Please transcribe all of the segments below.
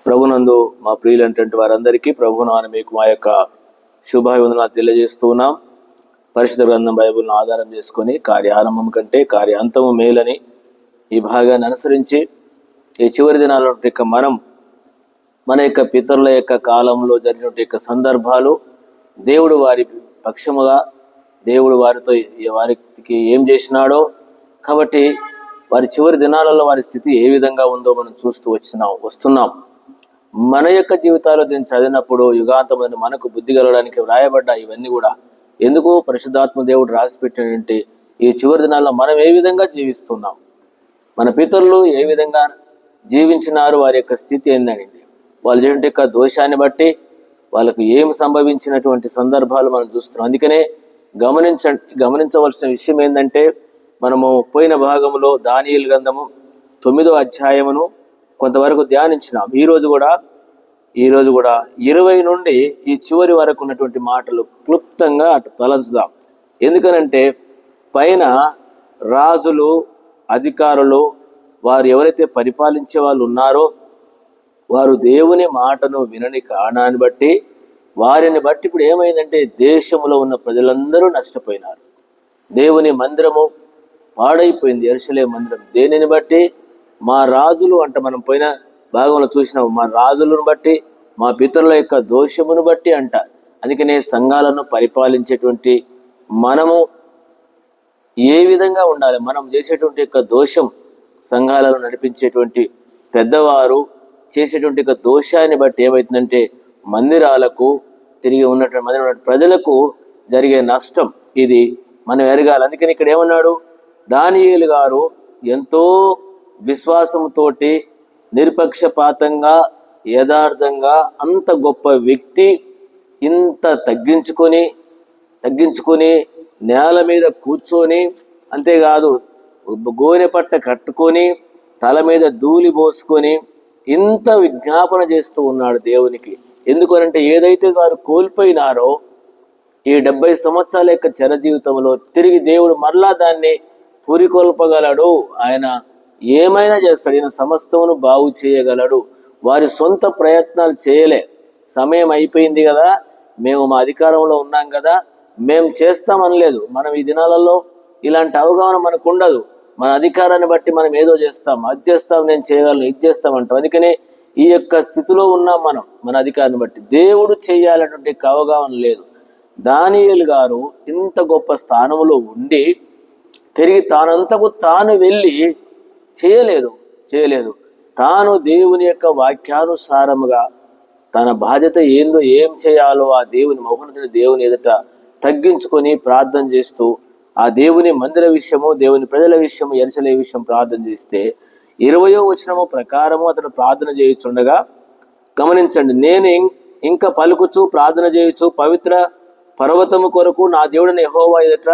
ప్రభునందు మా ప్రియులైనటువంటి వారందరికీ ప్రభునామమున మీకు మా యొక్క శుభాభివందనాలు తెలియజేస్తూ ఉన్నాం. పరిశుద్ధ గ్రంథం బైబిల్ను ఆధారం చేసుకొని కార్యారంభం కంటే కార్యాంతము మేలని ఈ భాగాన్ని అనుసరించి ఈ చివరి దినాల మనం మన యొక్క పితరుల యొక్క కాలంలో జరిగిన సందర్భాలు, దేవుడు వారి పక్షముగా దేవుడు వారితో వారికి ఏం చేసినాడో, కాబట్టి వారి చివరి దినాలలో వారి స్థితి ఏ విధంగా ఉందో మనం చూస్తూ వస్తున్నాం. మన యొక్క జీవితాల్లో దీన్ని చదివినప్పుడు యుగాంతమైన మనకు బుద్ధి కలగడానికి వ్రాయబడ్డ ఇవన్నీ కూడా ఎందుకు పరిశుద్ధాత్మ దేవుడు రాసిపెట్టినటువంటి ఈ చివరి దినాల్లో మనం ఏ విధంగా జీవిస్తున్నాం, మన పితరులు ఏ విధంగా జీవించినారు, వారి యొక్క స్థితి ఏందని, వాళ్ళు చేసిన యొక్క దోషాన్ని బట్టి వాళ్ళకు ఏం సంభవించినటువంటి సందర్భాలు మనం చూస్తున్నాం. అందుకనే గమనించవలసిన విషయం ఏంటంటే, మనము పోయిన భాగంలో దానియేలు గ్రంథము 9వ అధ్యాయమును కొంతవరకు ధ్యానించినాం. ఈరోజు కూడా 20 నుండి ఈ చివరి వరకు ఉన్నటువంటి మాటలు క్లుప్తంగా అటు తలంచుదాం. ఎందుకనంటే పైన రాజులు, అధికారులు, వారు ఎవరైతే పరిపాలించే వాళ్ళు ఉన్నారో వారు దేవుని మాటను వినని కారణాన్ని బట్టి, వారిని బట్టి ఇప్పుడు ఏమైందంటే దేశంలో ఉన్న ప్రజలందరూ నష్టపోయినారు. దేవుని మందిరము పాడైపోయింది, యెరూషలేము మందిరం. దేనిని బట్టి? మా రాజులు అంట, మనం పోయిన భాగంలో చూసినాము, మా రాజులను బట్టి, మా పితరుల యొక్క దోషమును బట్టి అంట. అందుకనే సంఘాలను పరిపాలించేటువంటి మనము ఏ విధంగా ఉండాలి, మనం చేసేటువంటి యొక్క దోషం, సంఘాలను నడిపించేటువంటి పెద్దవారు చేసేటువంటి యొక్క దోషాన్ని బట్టి ఏమవుతుందంటే మందిరాలకు, తిరిగి ఉన్నటువంటి ప్రజలకు జరిగే నష్టం ఇది మనం ఎరగాలి. అందుకని ఇక్కడ ఏమన్నాడు, దానియేలు గారు ఎంతో విశ్వాసంతోటి, నిష్పక్షపాతంగా, యథార్థంగా, అంత గొప్ప వ్యక్తి ఇంత తగ్గించుకొని నేల మీద కూర్చొని, అంతేకాదు గోనె పట్ట కట్టుకొని తల మీద ధూళి పోసుకొని ఇంత విజ్ఞాపన చేస్తూ ఉన్నాడు దేవునికి. ఎందుకనంటే ఏదైతే వారు కోల్పోయినారో ఈ 70 సంవత్సరాల యొక్క చెర జీవితంలో తిరిగి దేవుడు మరలా దాన్ని పురికొల్పగలడు. ఆయన ఏమైనా చేస్తాడు, ఈయన సమస్తమును బాగు చేయగలడు. వారి సొంత ప్రయత్నాలు చేయలే. సమయం అయిపోయింది కదా, మేము మా అధికారంలో ఉన్నాం కదా, మేము చేస్తామనలేదు. మనం ఈ దినాలలో ఇలాంటి అవగాహన మనకు ఉండదు. మన అధికారాన్ని బట్టి మనం ఏదో చేస్తాం, అది చేస్తాం, నేను చేయగలను, ఇది చేస్తామంటాం. అందుకనే ఈ యొక్క స్థితిలో ఉన్నాం మనం, మన అధికారాన్ని బట్టి. దేవుడు చేయాలన్నటువంటి అవగాహన లేదు. దానియేలు గారు ఇంత గొప్ప స్థానంలో ఉండి తిరిగి తానంతకు తాను వెళ్ళి చేయలేదు. తాను దేవుని యొక్క వాక్యానుసారముగా తన బాధ్యత ఏందో, ఏం చేయాలో ఆ దేవుని మహోన్నతుని దేవుని ఎదుట తగ్గించుకొని ప్రార్థన చేస్తూ, ఆ దేవుని మందిర విషయము, దేవుని ప్రజల విషయము, యెరూషలేము విషయం ప్రార్థన చేస్తే 20వ వచనము ప్రకారము అతడు ప్రార్థన చేయుచుండగా, గమనించండి, నేను ఇంకా పలుకుచు ప్రార్థన చేయొచ్చు పవిత్ర పర్వతము కొరకు నా దేవుడిని యెహోవా ఎదుట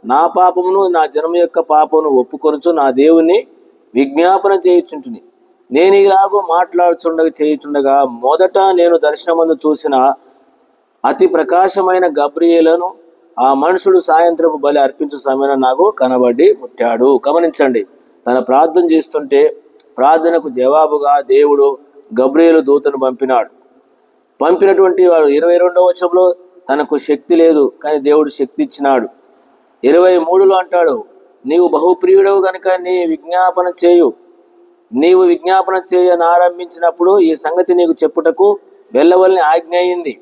నా పాపమును నా జనము యొక్క పాపమును ఒప్పుకొనుచు నా దేవుని విజ్ఞాపన చేయుచుంటుని. నేను ఇలాగో చేయుచుండగా మొదట నేను దర్శనమందు చూసిన అతి ప్రకాశమైన గబ్రియేలును ఆ మనుషుడు సాయంత్రపు బలి అర్పించు సమయాన నాకు కనబడి ముట్టాడు. గమనించండి, తన ప్రార్థన చేస్తుంటే ప్రార్థనకు జవాబుగా దేవుడు గబ్రియేలు దూతను పంపినటువంటి వాడు 22వ వచనంలో తనకు శక్తి లేదు, కానీ దేవుడు శక్తి ఇచ్చినాడు. 23లో అంటాడు, నీవు బహుప్రియుడవు కనుక నీవు విజ్ఞాపన చేయనారంభించినప్పుడు ఈ సంగతి నీకు చెప్పుటకు వెళ్ళవల్ని ఆజ్ఞ అయింది.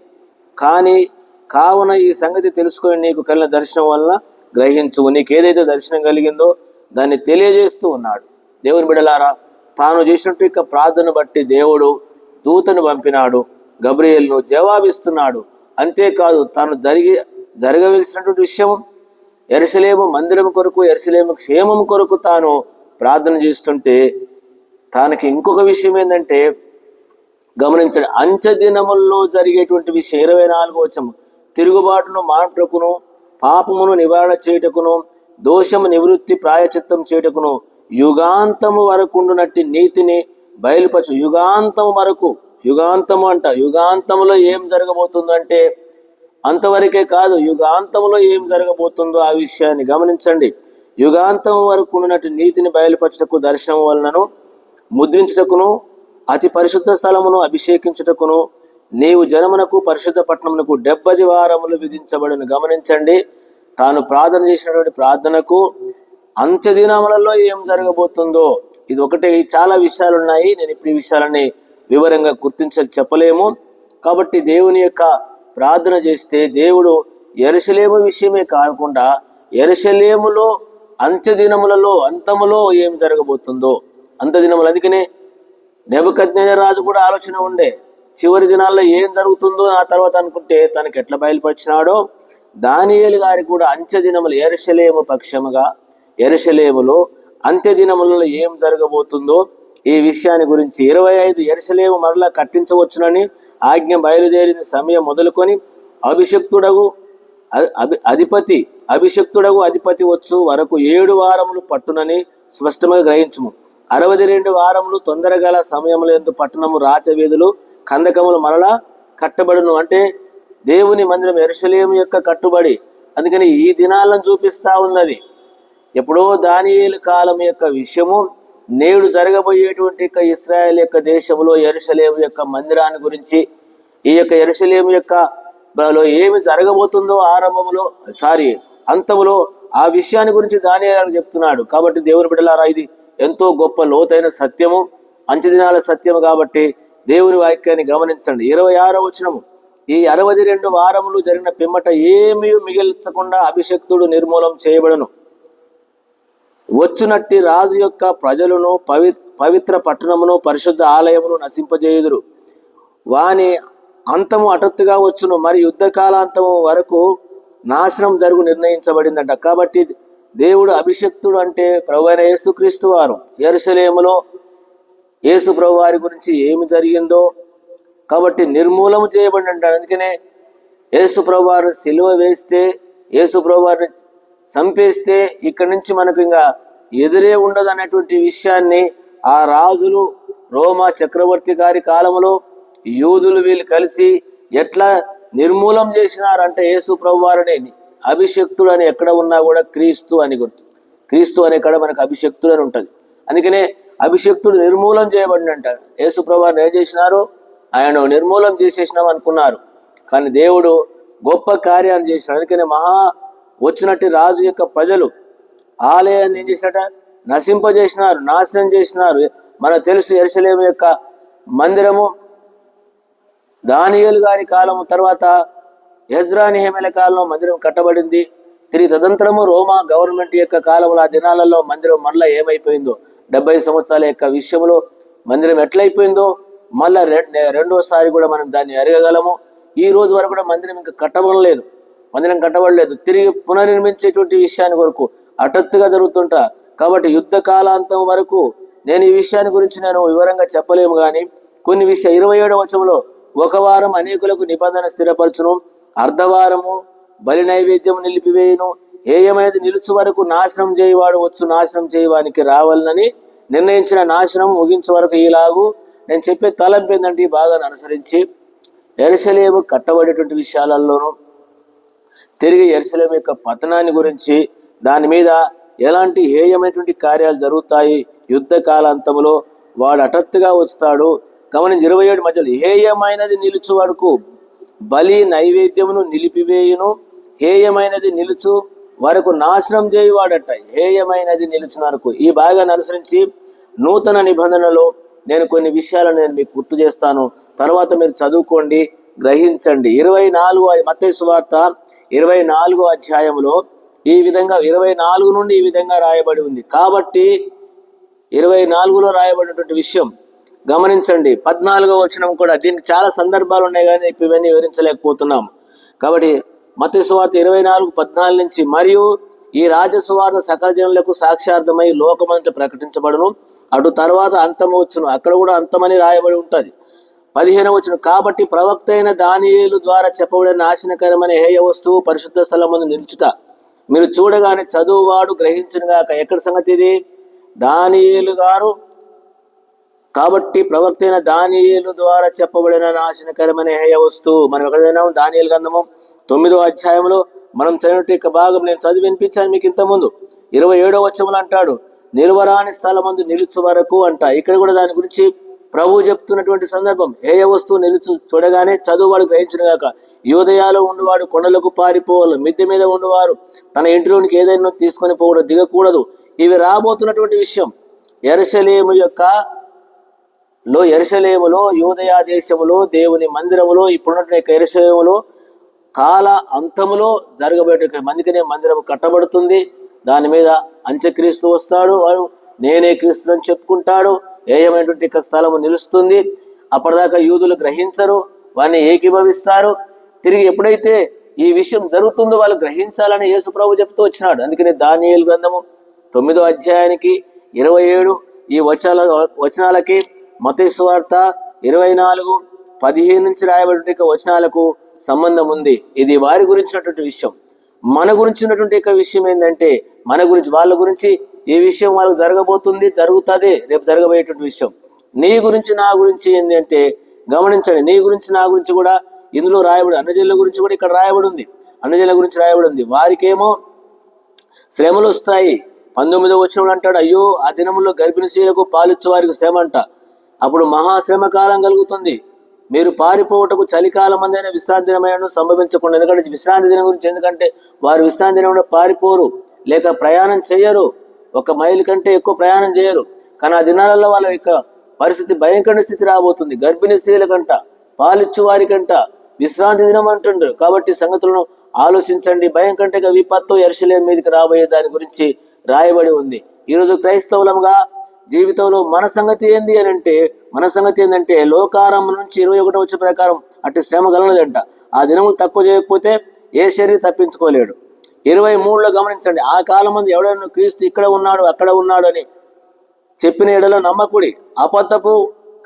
కావున ఈ సంగతి తెలుసుకొని నీకు కలిగిన దర్శనం వలన గ్రహించు. నీకేదైతే దర్శనం కలిగిందో దాన్ని తెలియజేస్తూ ఉన్నాడు. దేవుని బిడ్డలారా, తాను చేసినట్టు ప్రార్థన బట్టి దేవుడు దూతను పంపినాడు, గబ్రియేలును జవాబిస్తున్నాడు. అంతేకాదు, తాను జరగవలసినటువంటి విషయం, యెరూషలేము మందిరం కొరకు, యెరూషలేము క్షేమం కొరకు తాను ప్రార్థన చేస్తుంటే, తనకి ఇంకొక విషయం ఏంటంటే, గమనించండి, అంచె దినముల్లో జరిగేటువంటి విషయం 24వ వచనం, తిరుగుబాటును మానుటకును, పాపమును నివారణ చేయుటకును, దోషము నివృత్తి ప్రాయచిత్తం చేయుటకును, యుగాంతము వరకు ఉండునట్టి నీతిని బయలుపరచు. యుగాంతము అంట. యుగాంతములో ఏం జరగబోతుందో అంటే అంతవరకే కాదు, యుగాంతములో ఏం జరగబోతుందో ఆ విషయాన్ని గమనించండి. యుగాంతం వరకు ఉన్నట్టు నీతిని బయలుపరచుటకు, దర్శనం వలనను ముద్రించుటకును, అతి పరిశుద్ధ స్థలమును అభిషేకించుటకును నీవు జనమునకు పరిశుద్ధ పట్టణమునకు 70 వారములు విధించబడును. గమనించండి, తాను ప్రార్థన చేసినటువంటి ప్రార్థనకు అంత్య దినములలో ఏం జరగబోతుందో, ఇది ఒకటి. చాలా విషయాలు ఉన్నాయి, నేను ఇప్పుడు ఈ విషయాలని వివరంగా చెప్పలేము. కాబట్టి దేవుని యొక్క ప్రార్థన చేస్తే దేవుడు యెరూషలేము విషయమే కాకుండా యెరూషలేములో అంత్య దినములలో అంతములో ఏం జరగబోతుందో, అంత్య దినములు. అందుకనే నెబుకద్నెజరు రాజు కూడా ఆలోచన ఉండే, చివరి దినాల్లో ఏం జరుగుతుందో ఆ తర్వాత అనుకుంటే తనకి ఎట్లా బయలుపరిచినాడో, దానియేలు గారికి కూడా అంత్య దినములు యెరూషలేము పక్షముగా యెరూషలేములో అంత్య దినములలో ఏం జరగబోతుందో ఈ విషయాన్ని గురించి 25 యెరూషలేము మరలా కట్టించవచ్చునని ఆజ్ఞ బయలుదేరిన సమయం మొదలుకొని అభిషక్తుడగు అధిపతి వచ్చు వరకు 7 వారములు పట్టునని స్పష్టంగా గ్రహించుము. 62 వారములు తొందరగల సమయంలో ఎందు పట్టణము రాచవీధులు కందకములు మరలా కట్టబడును. అంటే దేవుని మందిరం యెరూషలేము యొక్క కట్టుబడి. అందుకని ఈ దినాలను చూపిస్తా ఉన్నది. ఎప్పుడో దానియేలు కాలం యొక్క విషయము నేడు జరగబోయేటువంటి ఇశ్రాయేల్ యొక్క దేశంలో యెరూషలేము యొక్క మందిరాన్ని గురించి, ఈ యొక్క యెరూషలేము యొక్క ఏమి జరగబోతుందో అంతములో ఆ విషయాన్ని గురించి దానియేలు చెప్తున్నాడు. కాబట్టి దేవుని బిడ్డలారా, ఇది ఎంతో గొప్ప లోతైన సత్యము, అంచెదినాల సత్యము. కాబట్టి దేవుని వాక్యాన్ని గమనించండి. 26వ వచనము, ఈ 62 వారములు జరిగిన పిమ్మట ఏమీ మిగిల్చకుండా అభిషక్తుడు నిర్మూలం చేయబడను. వచ్చునట్టి రాజు యొక్క ప్రజలను పవిత్ర పట్టణమును పరిశుద్ధ ఆలయమును నశింపజేయుదురు. వాని అంతము హఠాత్తుగా వచ్చును, మరి యుద్ధ కాలాంతము వరకు నాశనం జరుగు నిర్ణయించబడిందంట. కాబట్టి దేవుడు అభిషక్తుడు అంటే ప్రభువైన యేసుక్రీస్తు వారు. యెరూషలేములో యేసు ప్రభు వారి గురించి ఏమి జరిగిందో కాబట్టి నిర్మూలన చేయబడి అంటాడు. అందుకనే యేసు ప్రభు వారిని సిలువ వేస్తే, యేసు ప్రభు వారిని చంపేస్తే ఇక్కడి నుంచి మనకు ఇంకా ఎదురే ఉండదు అనేటువంటి విషయాన్ని ఆ రాజులు, రోమా చక్రవర్తి గారి కాలంలో యూదులు వీళ్ళు కలిసి ఎట్లా నిర్మూలం చేసినారంటే యేసు ప్రభు వారిని అభిషక్తుడు అని ఎక్కడ ఉన్నా కూడా క్రీస్తు అని గుర్తు. క్రీస్తు అనే కాడ మనకు అభిషక్తుడు అని ఉంటుంది. అందుకనే అభిషక్తుడు నిర్మూలం చేయబడిన అంటాడు. యేసు ప్రభు వారిని ఏం చేసినారు? ఆయన నిర్మూలం చేసేసినాం అనుకున్నారు, కానీ దేవుడు గొప్ప కార్యాన్ని చేసినాడు. అందుకనే వచ్చినట్టు రాజు యొక్క ప్రజలు ఆలయాన్ని ఏం చేసినట? నశింపజేసినారు, నాశనం చేసినారు. మనకు తెలుసు యెరూషలేము యొక్క మందిరము దానియేలు గారి కాలం తర్వాత ఎజ్రా నెహెమీయ కాలంలో మందిరం కట్టబడింది. తిరిగి తదంతరము రోమా గవర్నమెంట్ యొక్క కాలంలో ఆ దినాలలో మందిరం మళ్ళీ ఏమైపోయిందో, 70 సంవత్సరాల యొక్క విషయంలో మందిరం ఎట్లయిపోయిందో మళ్ళా రెండోసారి కూడా మనం దాన్ని ఎరగగలము. ఈ రోజు వరకు కూడా మందిరం ఇంకా మందిరం కట్టబడలేదు. తిరిగి పునర్నిర్మించేటువంటి విషయాన్ని వరకు హఠాత్తుగా జరుగుతుంటా. కాబట్టి యుద్ధ కాలాంతం వరకు నేను ఈ విషయాన్ని గురించి వివరంగా చెప్పలేము, కానీ కొన్ని 27వ వచనంలో 1 వారం అనేకులకు నిబంధన స్థిరపరచును, అర్ధవారము బలి నైవేద్యం నిలిపివేయును, హేయమైనది నిలుచు వరకు నాశనం చేయవాడు నాశనం చేయవానికి రావాలని నిర్ణయించిన నాశనం ముగించే వరకు. ఇలాగూ నేను చెప్పే తలంపు ఏంటంటే, బాగా అనుసరించి యెరూషలేము కట్టబడేటువంటి విషయాలలోనూ తిరిగి యెరూషలేము యొక్క పతనాన్ని గురించి, దాని మీద ఎలాంటి హేయమైనటువంటి కార్యాలు జరుగుతాయి, యుద్ధ కాలాంతంలో వాడు హఠాత్తుగా వస్తాడు. గమనించి 27 మధ్యలో హేయమైనది నిలుచు వరకు బలి నైవేద్యమును నిలిపివేయును, హేయమైనది నిలుచు వరకు నాశనం చేయవాడట. హేయమైనది నిలుచున్న వరకు. ఈ భాగాన్ని అనుసరించి నూతన నిబంధనలో నేను కొన్ని విషయాలను నేను మీకు గుర్తు చేస్తాను, తర్వాత మీరు చదువుకోండి, గ్రహించండి. 24 మత్తయి సువార్త 24వ అధ్యాయంలో ఈ విధంగా 24 నుండి ఈ విధంగా రాయబడి ఉంది. కాబట్టి 24లో రాయబడినటువంటి విషయం గమనించండి. 14వ వచనం కూడా, దీనికి చాలా సందర్భాలు ఉన్నాయి కానీ ఇప్పుడు ఇవన్నీ వివరించలేకపోతున్నాం. కాబట్టి మత్తయి సువార్త 24:14 నుంచి, మరియు ఈ రాజ్య సువార్త సకల జనులకు సాక్షార్థమై లోకమంతా ప్రకటించబడును, అటు తర్వాత అంతము వచ్చును. అక్కడ కూడా అంతమని రాయబడి ఉంటుంది. 15వ వచనం, కాబట్టి ప్రవక్త అయిన దానియేలు ద్వారా చెప్పబడిన నాశనకరమైన హేయ వస్తువు పరిశుద్ధ స్థలమును నిలుచుట మీరు చూడగానే చదువువాడు గ్రహించునుగాక. ఎక్కడ సంగతి ఇది? దానియేలు గారు. కాబట్టి ప్రవక్త అయిన దానియేలు ద్వారా చెప్పబడిన నాశనకరమైన హేయ వస్తువు. మనం ఎక్కడైనా దానియేలు గ్రంథము 9వ అధ్యాయంలో మనం చదివినట్టు భాగం నేను చదివి వినిపించాను మీకు ఇంతకుముందు. 27వ వచనంలో అంటాడు, నిలువరాని స్థలమందు నిలుచు వరకు అంట. ఇక్కడ కూడా దాని గురించి ప్రభు చెప్తున్నటువంటి సందర్భం. ఏ వస్తువు నిలుచు చూడగానే చదువువాడు గ్రహించునుగాక. యూదయాలో ఉండువాడు కొండలకు పారిపోవాలి, మిద్దె మీద ఉండువారు తన ఇంటిలోనికి ఏదైనా తీసుకొని పోకూడదు, దిగకూడదు. ఇవి రాబోతున్నటువంటి విషయం. యెరూషలేములో యూదయా దేశములో దేవుని మందిరములో ఇప్పుడున్నటువంటి యెరూషలేములో కాల అంతములో జరగబోయే మందికినే మందిరం కట్టబడుతుంది. దాని మీద అంత్యక్రీస్తు వస్తాడు, వాడు నేనే క్రీస్తు అని చెప్పుకుంటాడు. ఏమైనటువంటి స్థలము నిలుస్తుంది. అప్పటిదాకా యూదులు గ్రహించరు, వారిని ఏకీభవిస్తారు. తిరిగి ఎప్పుడైతే ఈ విషయం జరుగుతుందో వాళ్ళు గ్రహించాలని యేసు ప్రభు చెప్తూ వచ్చినాడు. అందుకని దానియేలు గ్రంథము 9వ అధ్యాయానికి 27 ఈ వచనాలకి, మత్తయి సువార్త 24:15 నుంచి రాయబడిన వచనాలకు సంబంధం ఉంది. ఇది వారి గురించినటువంటి విషయం. మన గురించినటువంటి విషయం ఏంటంటే, మన గురించి వాళ్ళ గురించి ఈ విషయం వాళ్ళకు జరగబోతుంది, జరుగుతుంది, రేపు జరగబోయేటువంటి విషయం. నీ గురించి నా గురించి ఏంటి అంటే గమనించండి. నీ గురించి నా గురించి కూడా ఇందులో రాయబడి, అన్నజనుల గురించి కూడా ఇక్కడ రాయబడి ఉంది. అన్నజనుల గురించి రాయబడి ఉంది. వారికేమో శ్రమలు వస్తాయి. 19వ వచనంలో అంటాడు, అయ్యో ఆ దినములో గర్భిణీ స్త్రీలకు పాలిచ్చు వారికి శ్రమ అంట. అప్పుడు మహాశ్రమ కాలం కలుగుతుంది. మీరు పారిపోవటకు చలికాలం అందైన విశ్రాంతి దినమైన సంభవించకుండా. ఎందుకంటే విశ్రాంతి దినం గురించి, ఎందుకంటే వారు విశ్రాంతి దినం పారిపోరు, లేక ప్రయాణం చేయరు, 1 మైలు కంటే ఎక్కువ ప్రయాణం చేయరు. కానీ ఆ దినాలలో వాళ్ళ యొక్క పరిస్థితి భయంకర స్థితి రాబోతుంది. గర్భిణీ స్త్రీలకంట, పాలిచ్చు వారికంట విశ్రాంతి దినం అంటుండ్రు. కాబట్టి సంగతులను ఆలోచించండి. భయం కంటే విపత్తు యెరూషలేము మీదకి రాబోయే దాని గురించి రాయబడి ఉంది. ఈరోజు క్రైస్తవులంగా జీవితంలో మన సంగతి ఏంది అని అంటే, మన సంగతి ఏంటంటే లోకారంభం నుంచి 21వ వచనం ప్రకారం అటు శ్రమ కలగలేదంట. ఆ దినములు తక్కువ చేయకపోతే ఏ శరీరం తప్పించుకోలేడు. 23లో గమనించండి, ఆ కాలం మంది ఎవడైనా క్రీస్తు ఇక్కడ ఉన్నాడు అక్కడ ఉన్నాడు అని చెప్పిన ఎడలో నమ్మకుడి. అబద్ధపు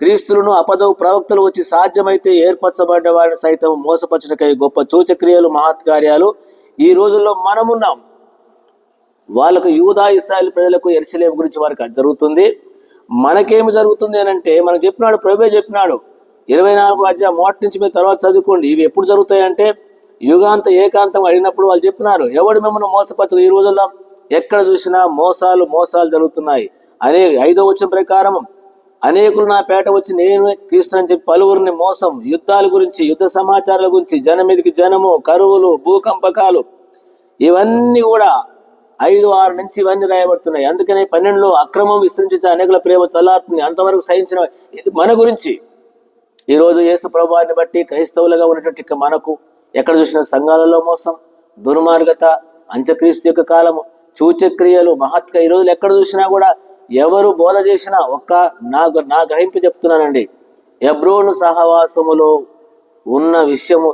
క్రీస్తులను అబద్ధపు ప్రవక్తలు వచ్చి సాధ్యమైతే ఏర్పరచబడ్డ వారిని సైతం మోసపరచుటకై గొప్ప సూచక్రియలు మహత్కార్యాలు ఈ రోజుల్లో మనమున్నాం. వాళ్ళకు యూదా ఇశ్రాయేలు ప్రజలకు యెరూషలేము గురించి వారికి అది జరుగుతుంది. మనకేమి జరుగుతుంది అని అంటే, మనకు చెప్పినాడు, ప్రభువే చెప్పినాడు. 24వ అధ్యాయం మొదటి నుంచి మీరు తర్వాత చదువుకోండి. ఇవి ఎప్పుడు జరుగుతాయంటే యుగాంత ఏకాంతం అడిగినప్పుడు వాళ్ళు చెప్పినారు, ఎవడు మిమ్మల్ని మోసపరచు. ఈ రోజుల్లో ఎక్కడ చూసినా మోసాలు జరుగుతున్నాయి. 5వ వచనం ప్రకారం అనేకులు నా పేట వచ్చి నేను క్రీస్తుని చెప్పి పలువురిని మోసం, యుద్ధాల గురించి, యుద్ధ సమాచారాల గురించి, జనం మీదకి జనము, కరువులు, భూకంపకాలు, ఇవన్నీ కూడా 5-6 నుంచి ఇవన్నీ రాయబడుతున్నాయి. అందుకనే 12లో అక్రమం విస్తరించి అనేకుల ప్రేమ చల్లారుతుంది, అంతవరకు సహించిన. ఇది మన గురించి. ఈరోజు యేసు ప్రభువాన్ని బట్టి క్రైస్తవులుగా ఉన్నటువంటి మనకు ఎక్కడ చూసిన సంఘాలలో మోసం, దుర్మార్గత, అంత్యక్రీస్తు యొక్క కాలము, సూచక్రియలు, మహత్క ఈ రోజులు ఎక్కడ చూసినా కూడా ఎవరు బోధ చేసినా నా గ్రహింపు చెప్తున్నానండి, హెబ్రోను సహవాసములో ఉన్న విషయము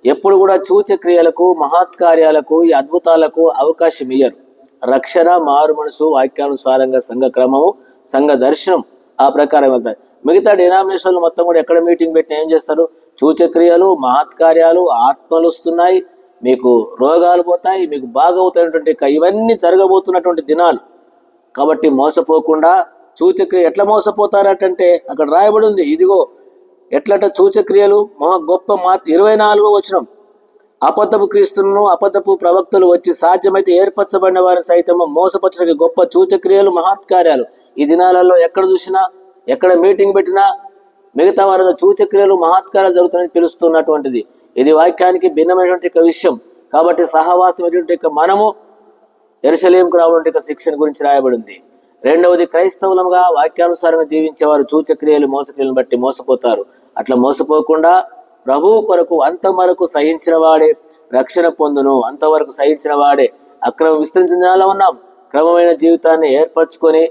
ఎప్పుడు కూడా సూచక్రియలకు, మహత్కార్యాలకు, ఈ అద్భుతాలకు అవకాశం ఇయ్యరు. రక్షణ, మారు మనసు, వాక్యానుసారంగా సంఘ క్రమము, సంఘ దర్శనం ఆ ప్రకారం వెళ్తాయి. మిగతా డినామినేషన్లు మొత్తం కూడా ఎక్కడ మీటింగ్ పెట్టి ఏం చేస్తారు? సూచక్రియలు, మహత్కార్యాలు, ఆత్మలు వస్తున్నాయి, మీకు రోగాలు పోతాయి, మీకు బాగవుతాయినటువంటి ఇవన్నీ జరగబోతున్నటువంటి దినాలు. కాబట్టి మోసపోకుండా సూచక్రియ ఎట్లా మోసపోతారటంటే అక్కడ రాయబడి ఉంది. ఇదిగో ఎట్లట సూచక్రియలు గొప్ప 24వ వచనం, అబద్ధపు క్రీస్తులను అబద్ధపు ప్రవక్తలు వచ్చి సాధ్యమైతే ఏర్పరచబడిన వారిని సైతం మోసపరచడానికి గొప్ప సూచక్రియలు, మహత్కార్యాలు. ఈ దినాలలో ఎక్కడ చూసినా, ఎక్కడ మీటింగ్ పెట్టినా మిగతా వారి సూచక్రియలు, మహత్కార్యాలు జరుగుతాయని పిలుస్తున్నటువంటిది. ఇది వాక్యానికి భిన్నమైనటువంటి విషయం. కాబట్టి సహవాసం మనము యెరూషలేముకు రావడం శిక్షణ గురించి రాయబడింది. రెండవది, క్రైస్తవులంగా వాక్యానుసారంగా జీవించేవారు సూచక్రియలు, మోసక్రియలను బట్టి మోసపోతారు. అట్లా మోసపోకుండా ప్రభువు కొరకు అంతవరకు సహించిన వాడే రక్షణ పొందును. అంతవరకు సహించిన వాడే. అక్రమం విస్తరించిన దినాల్లో ఉన్నాం. క్రమమైన జీవితాన్ని ఏర్పరచుకొని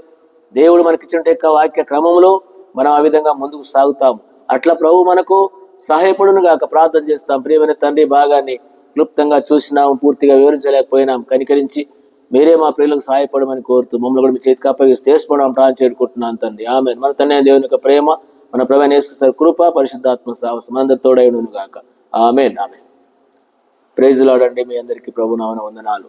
దేవుడు మనకిచ్చిన వాక్య క్రమంలో మనం ఆ విధంగా ముందుకు సాగుతాం. అట్లా ప్రభు మనకు సహాయపడును గాక ప్రార్థన చేస్తాం. ప్రియమైన తండ్రి, భాగాన్ని క్లుప్తంగా చూసినాము, పూర్తిగా వివరించలేకపోయినాం. కనికరించి మీరే మా ప్రియులకు సహాయపడమని కోరుతూ మమ్మల్ని కూడా మీ చేతికి అప్పగిస్తే చేసుకోవడం ప్రార్థన చేరుకుంటున్నాను తండ్రి. ఆమేన్. మన తండ్రి దేవుని యొక్క ప్రేమ, మన ప్రభువైన యేసుక్రీస్తు కృప, పరిశుద్ధాత్మ సహవాసం మనందరి తోడై ఉండును గాక. ఆమేన్. ఆమేన్. ప్రైజ్ లార్డ్ అండి. మీ అందరికీ ప్రభునామమున వందనాలు.